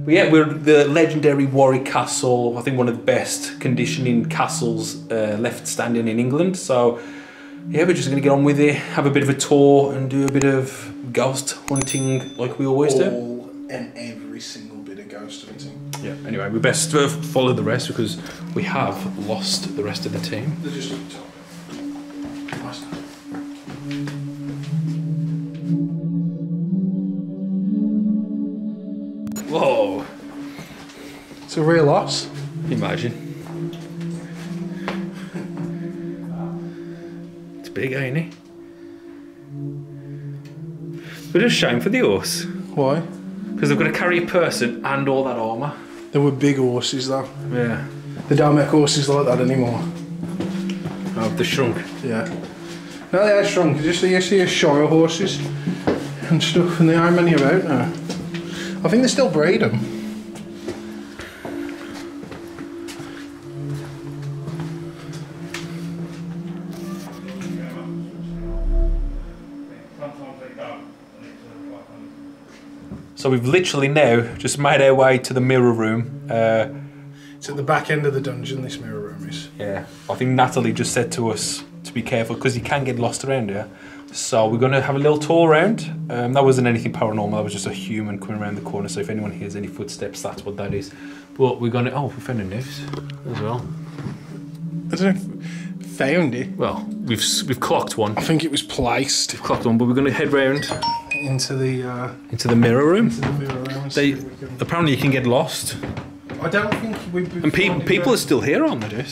But yeah, we're the legendary Warwick Castle. I think one of the best conditioning castles left standing in England. So yeah, we're just going to get on with it, have a bit of a tour and do a bit of ghost hunting like we always do. All and every single bit of ghost hunting. Yeah, anyway, we best follow the rest because we have lost the rest of the team. They're just on top. Nice. Whoa. It's a real loss. Imagine. It's big, ain't it? But it's a shame for the horse. Why? Because they've got to carry a person and all that armour. There were big horses though. Yeah. They don't make horses like that anymore. Oh, they're shrunk. Yeah. No, they are shrunk. You see a Shire horses and stuff, and there aren't many about now. I think they still breed them. So we've literally now just made our way to the mirror room. It's at the back end of the dungeon, this mirror room is. Yeah, I think Natalie just said to us to be careful because you can get lost around here. So we're going to have a little tour around. That wasn't anything paranormal, that was just a human coming around the corner. So if anyone hears any footsteps, that's what that is. But we're going to... Oh, we found a noose as well. I don't know if found it. Well, we've clocked one. I think it was placed. We've clocked one, but we're going to head round into the mirror room. Into the mirror room. Apparently you can get lost. I don't think we've been. And people are still here, aren't they, dude?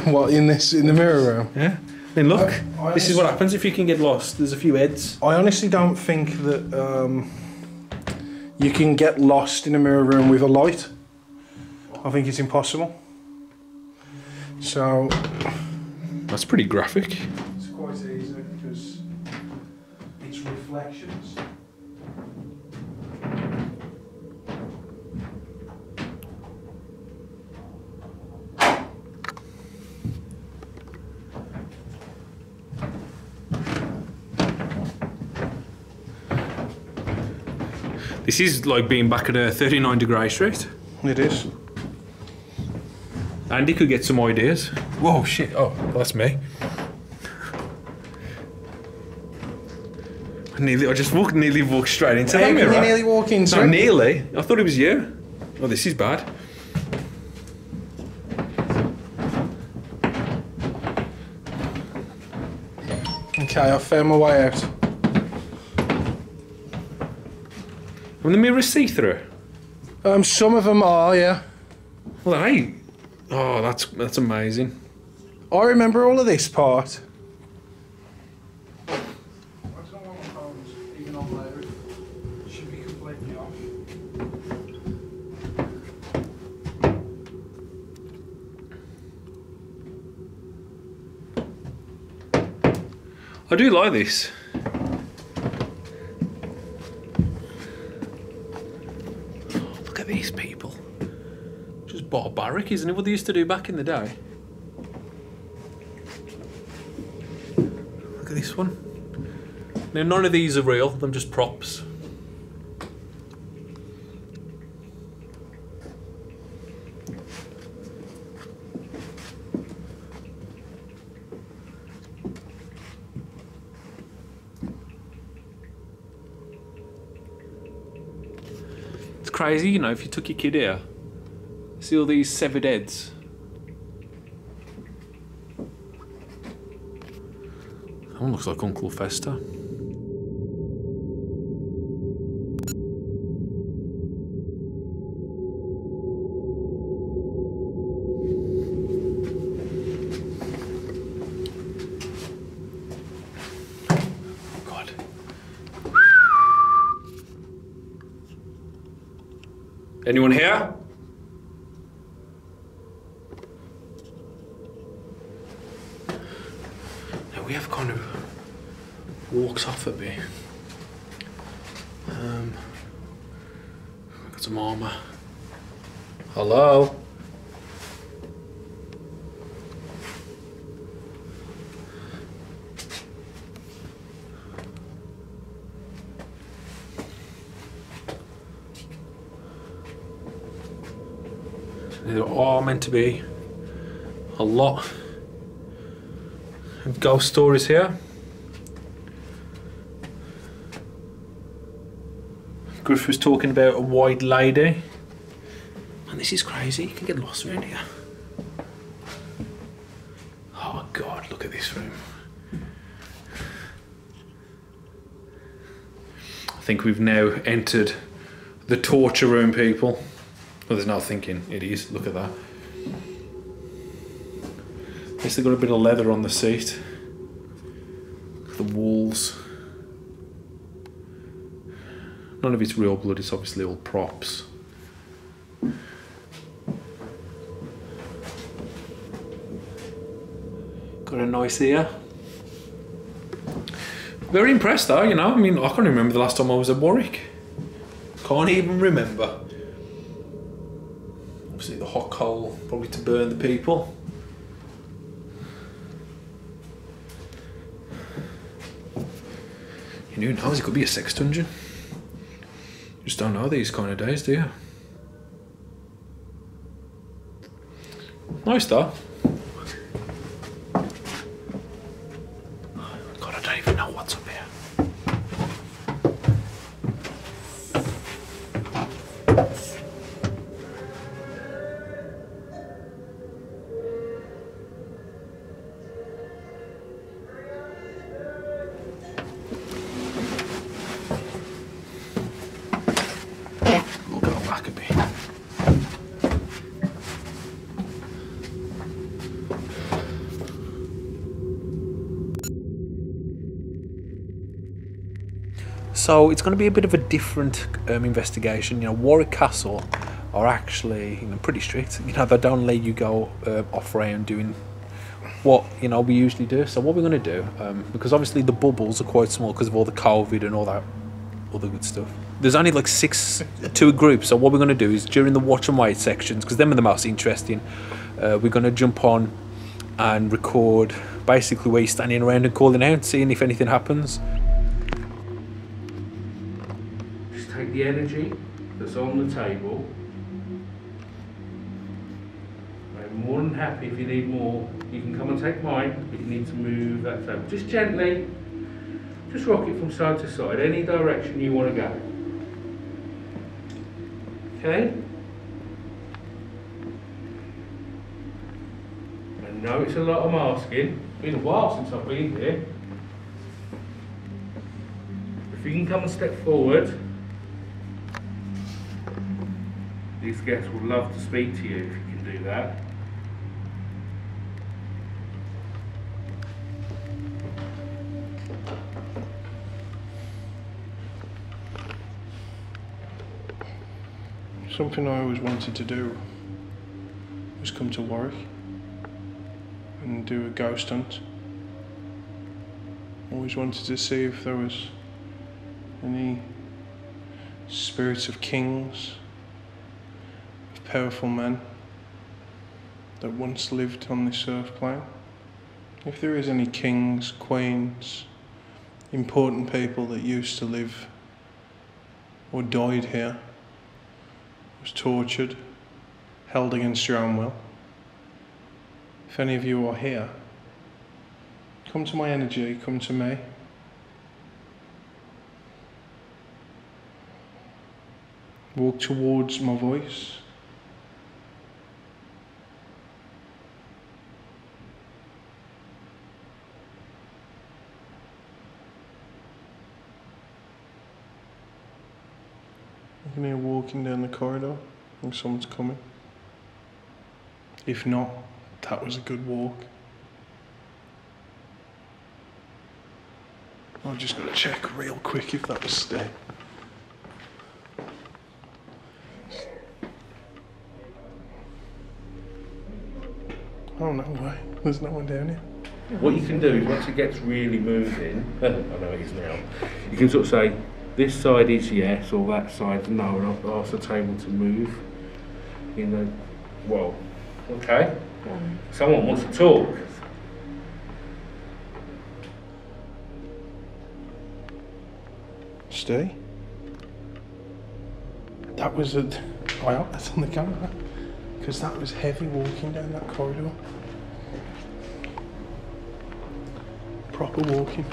What, in the mirror room? Yeah. I mean, look, I this is what happens if you can get lost. There's a few heads. I honestly don't think that you can get lost in a mirror room with a light. I think it's impossible. So... That's pretty graphic. It's quite easy because it's reflections. This is like being back at a 39 degree street. It is. Andy could get some ideas. Whoa, shit. Oh, that's me. I just nearly walked straight into the mirror. You nearly walk into No, it? nearly. I thought it was you. Oh, this is bad. Okay, I found my way out. And the mirror's see-through? Some of them are, yeah. Well, hey. Oh, that's amazing. I remember all of this part. Should be completely off. I do like this. Look at these people. Just barbaric, isn't it? What they used to do back in the day. Look at this one. Now, none of these are real, they're just props. It's crazy, you know, if you took your kid here, see all these severed heads. That one looks like Uncle Fester. God. Anyone here? We have kind of walked off a bit. Got some armour. Hello? There are meant to be a lot of ghost stories here. Griff was talking about a white lady. And this is crazy, you can get lost around here. Oh God, look at this room. I think we've now entered the torture room, people. Well, there's no thinking, it is, look at that. At least they've got a bit of leather on the seat. The walls. None of it's real blood, it's obviously all props. Got a nice ear. Very impressed though, you know, I mean, I can't remember the last time I was at Warwick. Can't even remember. Obviously the hot coal, probably to burn the people. And who knows, it could be a sex dungeon. You just don't know these kind of days, do you? Nice though. God, I don't even know what's up here. We'll go back a bit. So it's going to be a bit of a different investigation. You know, Warwick Castle are actually, you know, pretty strict. You know, they don't let you go off round doing what, you know, we usually do. So what we're going to do, because obviously the bubbles are quite small because of all the COVID and all that other good stuff. There's only like 6 to a group. So what we're going to do is during the watch and wait sections, because them are the most interesting, we're going to jump on and record basically where you're standing around and calling out, seeing if anything happens. Take the energy that's on the table. I'm more than happy if you need more. You can come and take mine, but you need to move that table. Just gently, just rock it from side to side, any direction you want to go. Okay? I know it's a lot I'm asking. It's been a while since I've been here. If you can come and step forward. These guests would love to speak to you if you can do that. Something I always wanted to do was come to Warwick and do a ghost hunt. Always wanted to see if there was any spirits of kings, powerful men that once lived on this earth plane. If there is any kings, queens, important people that used to live or died here, was tortured, held against your own will. If any of you are here, come to my energy, come to me. Walk towards my voice. I can hear walking down the corridor. I think someone's coming. If not, that was a good walk. I've just got to check real quick if that was stay. Oh no way, there's no one down here. What you can do is once it gets really moving, I know it is now, you can sort of say, this side is yes, or that side's no, and I'll ask the table to move. You know, well, okay. Someone wants to talk. Stay. That was it. I hope that's on the camera. Because that was heavy walking down that corridor. Proper walking.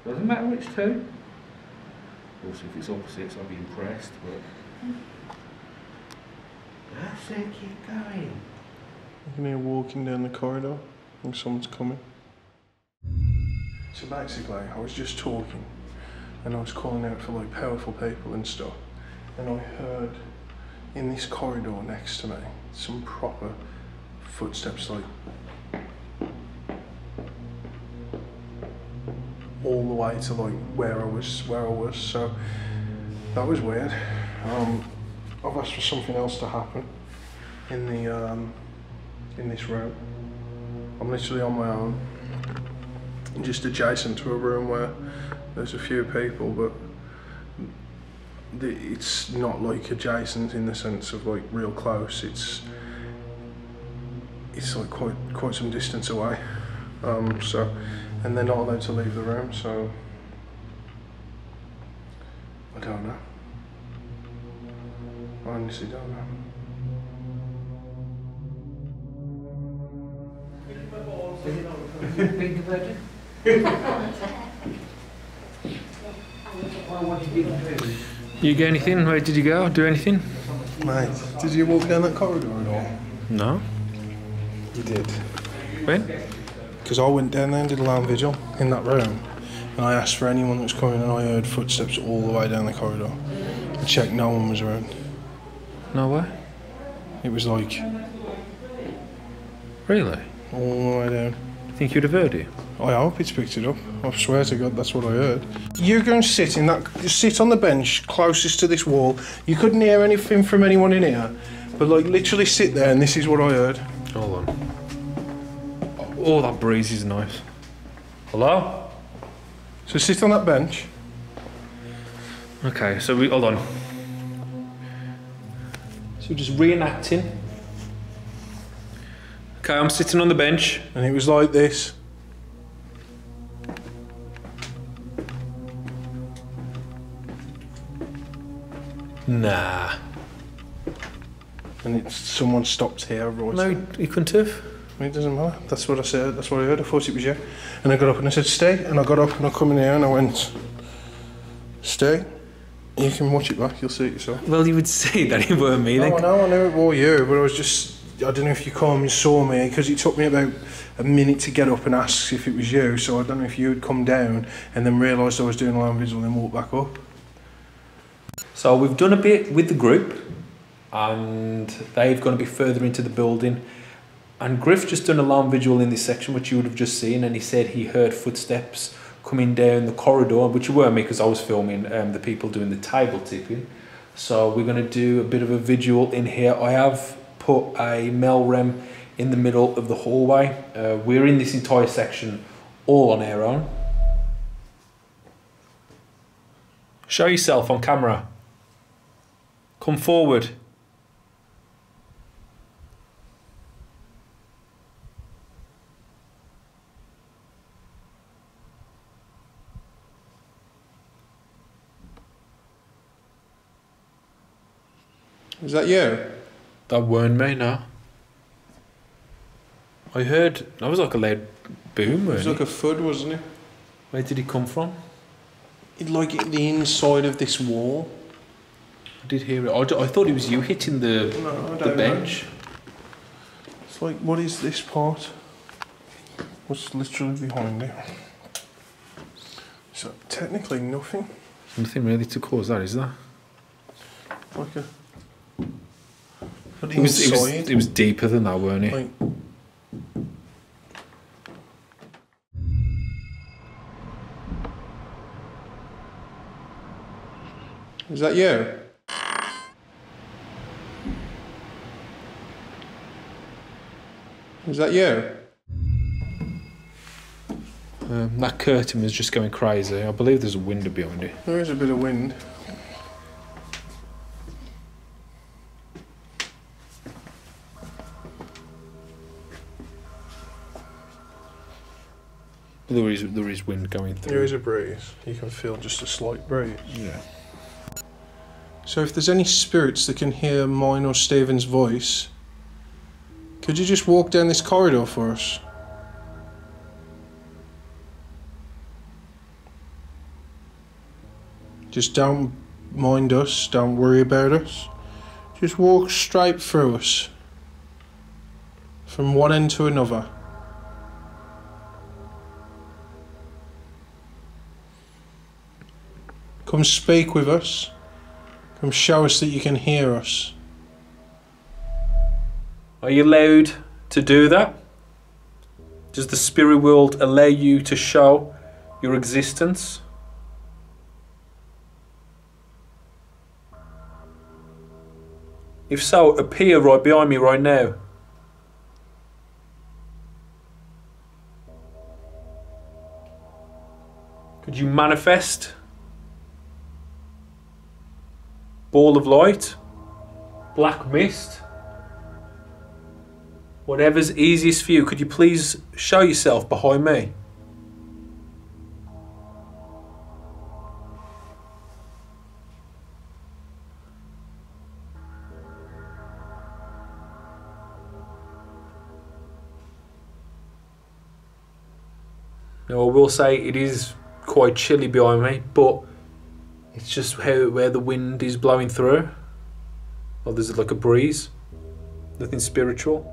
Doesn't matter which two. Also, if it's opposites, I'll be impressed, but... That's it, keep going. You can hear walking down the corridor. I think someone's coming. So basically, I was just talking and I was calling out for like powerful people and stuff. And I heard in this corridor next to me some proper footsteps, like all the way to like where I was. So that was weird. I've asked for something else to happen in the in this room. I'm literally on my own, just adjacent to a room where there's a few people, but it's not like adjacent in the sense of like real close. It's like quite some distance away. So, and they're not allowed to leave the room. So I don't know. I honestly don't know. Think about it. You get anything? Where did you go? Do anything? Mate, did you walk down that corridor at all? No. You did. When? Because I went down there and did alarm vigil in that room, and I asked for anyone that was coming, and I heard footsteps all the way down the corridor. I checked, no one was around. No way. It was like Really? all the way down. Think you'd have heard it? I hope it's picked it up. I swear to God, that's what I heard. You're going to sit in that, sit on the bench closest to this wall. You couldn't hear anything from anyone in here, but like literally sit there, and this is what I heard. Hold on. Oh, that breeze is nice. Hello? So sit on that bench. Okay, so hold on. So we're just reenacting. Okay, I'm sitting on the bench. And it was like this. Nah. And it's someone stopped here right No, there. he couldn't have. It doesn't matter. That's what I said. That's what I heard. I thought it was you. And I got up and I said, stay. And I got up and I come in here and I went, stay. You can watch it back. You'll see it yourself. Well, you would see that it weren't me then. No, I know. I knew it was you, but I was just... I don't know if you come and saw me, because it took me about a minute to get up and ask if it was you, so I don't know if you had come down and then realised I was doing alarm vigil and then walked back up. So we've done a bit with the group, and they've gone a bit further into the building. And Griff just done alarm vigil in this section, which you would have just seen, and he said he heard footsteps coming down the corridor, which weren't me because I was filming the people doing the table tipping. So we're going to do a bit of a vigil in here. I have put a Melrem in the middle of the hallway. We're in this entire section all on our own. Show yourself on camera. Come forward. Is that you? That weren't me, no. I heard, that was like a loud boom, It was like a thud, wasn't it? Where did it come from? It like at the inside of this wall. I did hear it. I thought it was you hitting the bench. It's like, what is this part? What's literally behind it? So technically nothing. Nothing really to cause that, is there? Like a... But It was deeper than that, weren't it? Like, is that you? Is that you? That curtain was just going crazy. I believe there's a window behind it. There is a bit of wind. There is wind going through. There is a breeze. You can feel just a slight breeze. Yeah. So if there's any spirits that can hear mine or Stephen's voice, could you just walk down this corridor for us? Just don't mind us, don't worry about us. Just walk straight through us. From one end to another. Come speak with us. Come show us that you can hear us. Are you allowed to do that? Does the spirit world allow you to show your existence? If so, appear right behind me right now. Could you manifest? Ball of light? Black mist? Whatever's easiest for you, could you please show yourself behind me? Now I will say it is quite chilly behind me, but it's just where the wind is blowing through. Or there's like a breeze. Nothing spiritual.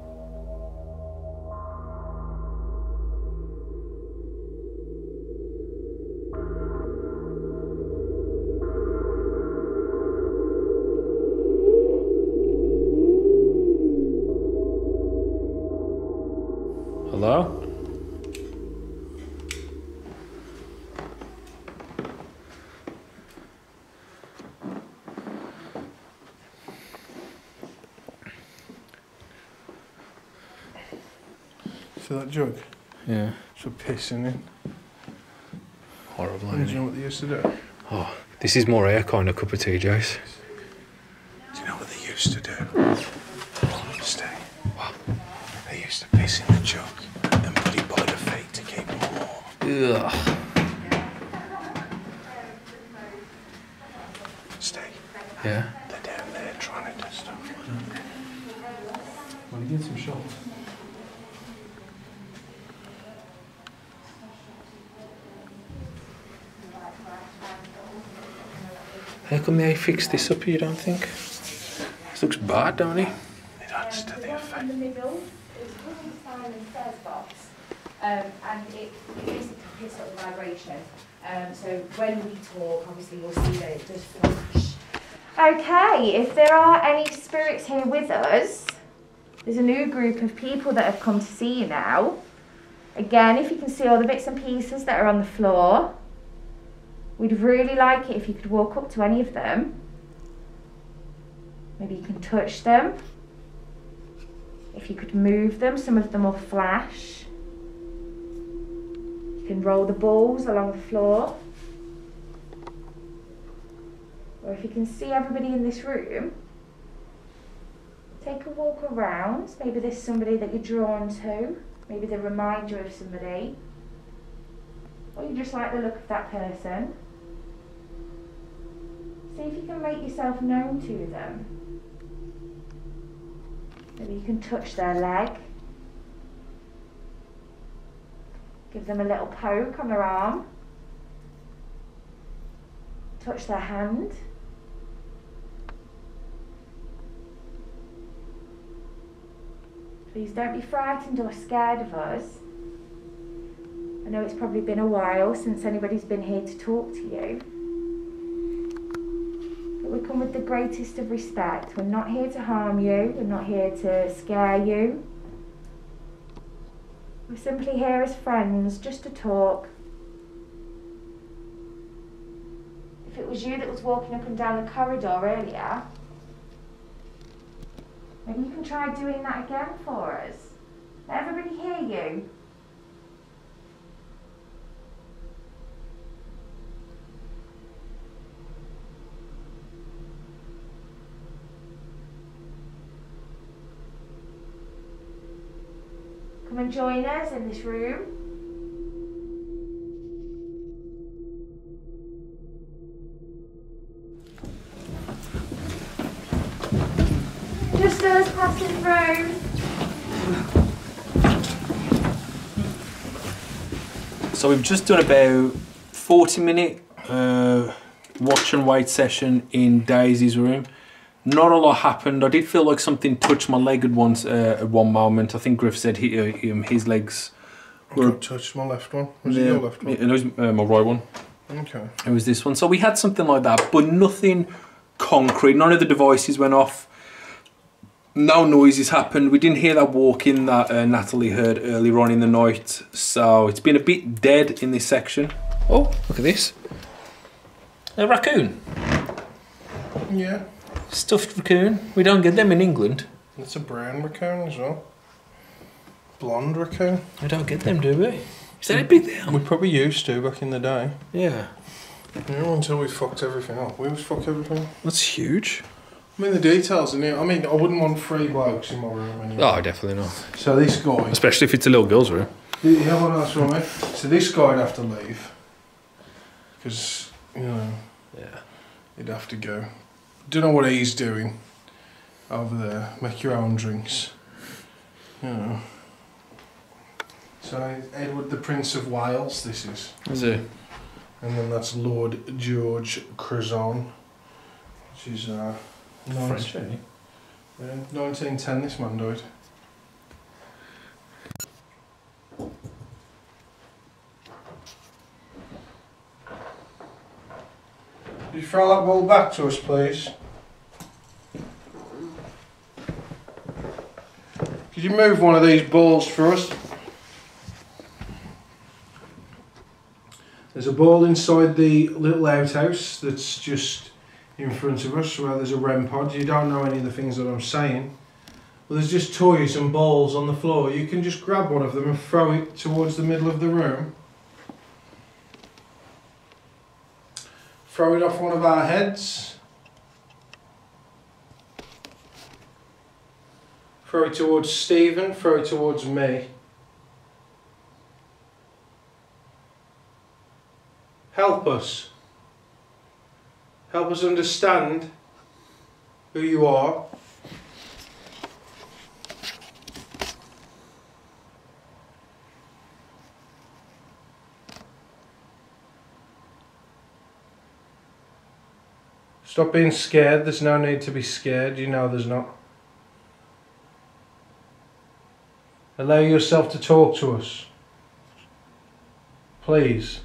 Hello? For that jug? Yeah. For pissing in. Horrible, Do you know what they used to do? Oh, this is more our kind of cup of tea, Jace. Do you know what they used to do? Stay. What? They used to piss in the jug and put it by the feet to keep them warm. Ugh. Stay. Yeah? They're down there trying to do stuff. Want to get some shots? How come they fixed this up, you don't think? This looks bad, don't it? It adds to the effect. In the middle, it's called the silent stairs box, and it basically picks up the vibration. So when we talk, obviously you'll see that it does flash. Okay, if there are any spirits here with us, there's a new group of people that have come to see you now. Again, if you can see all the bits and pieces that are on the floor, we'd really like it if you could walk up to any of them. Maybe you can touch them. If you could move them, some of them will flash. You can roll the balls along the floor. Or if you can see everybody in this room, take a walk around. Maybe there's somebody that you're drawn to. Maybe they remind you of somebody. Or you just like the look of that person. See if you can make yourself known to them. Maybe you can touch their leg. Give them a little poke on their arm. Touch their hand. Please don't be frightened or scared of us. I know it's probably been a while since anybody's been here to talk to you. But we come with the greatest of respect. We're not here to harm you. We're not here to scare you. We're simply here as friends, just to talk. If it was you that was walking up and down the corridor earlier, maybe you can try doing that again for us. Let everybody hear you. Come and join us in this room. passing through. So we've just done about 40-minute watch and wait session in Daisy's room. Not a lot happened. I did feel like something touched my leg at one moment. I think Griff said his legs were... touched my left one. Was it your left one? It was my right one. Okay. It was this one. So we had something like that, but nothing concrete. None of the devices went off. No noises happened. We didn't hear that walking that Natalie heard earlier on in the night. So it's been a bit dead in this section. Oh, look at this. A raccoon. Yeah. Stuffed raccoon. We don't get them in England. It's a brown raccoon as well. Blonde raccoon. We don't get them, do we? Is that a big deal? We probably used to back in the day. Yeah. Yeah, until we fucked everything up. We always fuck everything. That's huge. I mean, the details in here. I mean, I wouldn't want 3 blokes in my room anyway. Oh, definitely not. So this guy... Especially if it's a little girl's room. Yeah, well, that's what I mean. So this guy'd have to leave. Because, you know... Yeah. He'd have to go. Don't know what he's doing over there. Make your own drinks. You know. So Edward the Prince of Wales, this is. it? And then that's Lord George Curzon, which is French, ain't he? 1910 this man died. Could you throw that ball back to us, please? Could you move one of these balls for us? There's a ball inside the little outhouse that's just in front of us where there's a REM pod. You don't know any of the things that I'm saying. Well, there's just toys and balls on the floor. You can just grab one of them and throw it towards the middle of the room. Throw it off one of our heads. Throw it towards Stephen, throw it towards me. Help us. Help us understand who you are. Stop being scared. There's no need to be scared. You know there's not. Allow yourself to talk to us. Please.